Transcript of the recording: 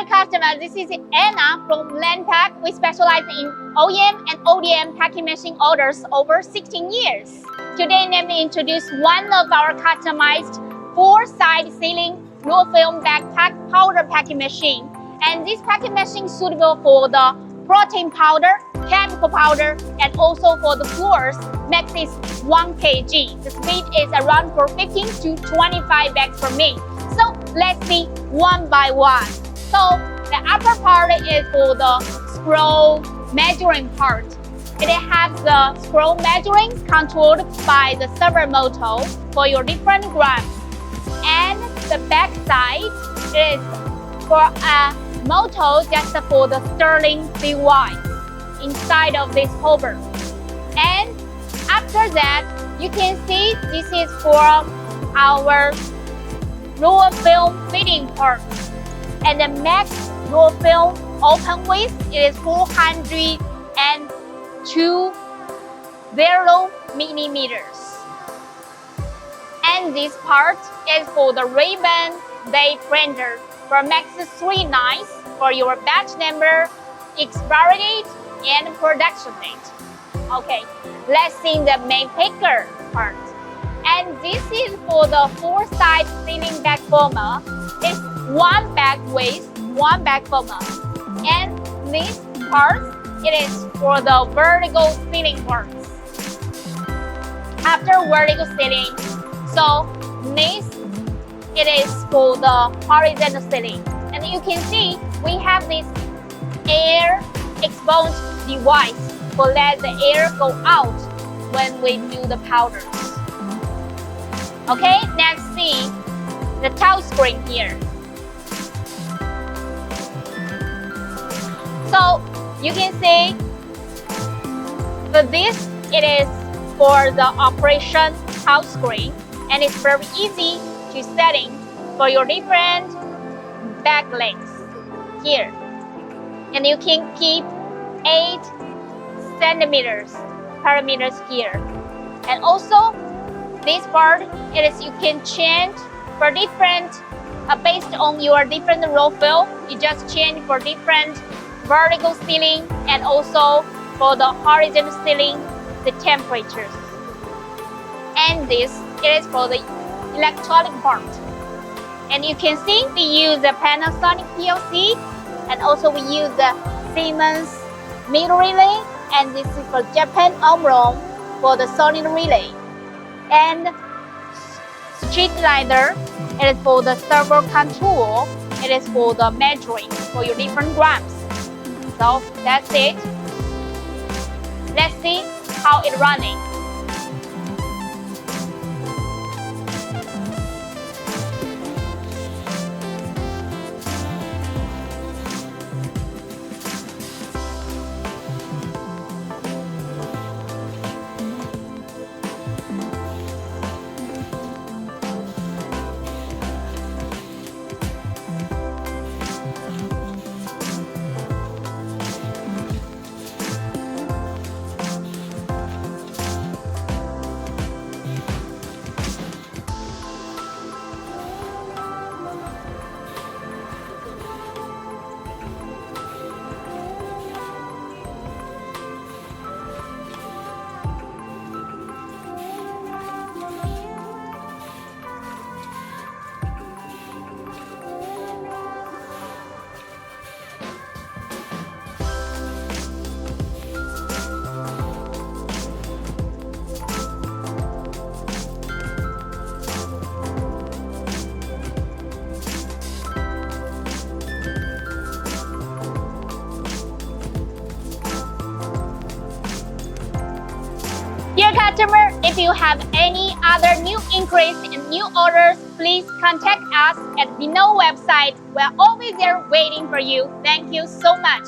Dear customer, this is Anna from Landpack. We specialize in OEM and ODM packing machine orders over 16 years. Today, let me introduce one of our customized 4-side sealing raw film backpack powder packing machine. And this packing machine is suitable for the protein powder, chemical powder, and also for the flours. Max is 1 kg. The speed is around for 15 to 25 bags per minute. So let's see one by one. So the upper part is for the scroll measuring part. It has the scroll measuring controlled by the servo motor for your different grams. And the back side is for a motor just for the sterling feed wise inside of this holder. And after that, you can see this is for our raw film feeding part. And the max raw film open width is 402 millimeters. And this part is for the ribbon day printer for max 3 lines for your batch number, expiry date, and production date. Okay, let's see the main picker part. And this is for the 4-side sealing bag former. It's 1 bag width, 1 bag former. And this part, it is for the vertical sealing parts. After vertical sealing, so this, it is for the horizontal sealing. And you can see we have this air exposed device to let the air go out when we do the powders. Okay, let's see the touch screen here. So you can see for this, it is for the operation touch screen, and it's very easy to setting for your different bag lengths here. And you can keep 8 parameters here. And also this part, it is you can change for different based on your different raw film. You just change for different vertical sealing and also for the horizontal sealing the temperatures. And this, it is for the electronic part. And you can see we use the Panasonic PLC, and also we use the Siemens meter relay, and this is for Japan Omron for the solid relay. And Schneider, it is for the servo-controlled. It is for the measuring for your different grams. So that's it. Let's see how it's running. Dear customer, if you have any other new inquiries and new orders, please contact us at below website. We're always there waiting for you. Thank you so much.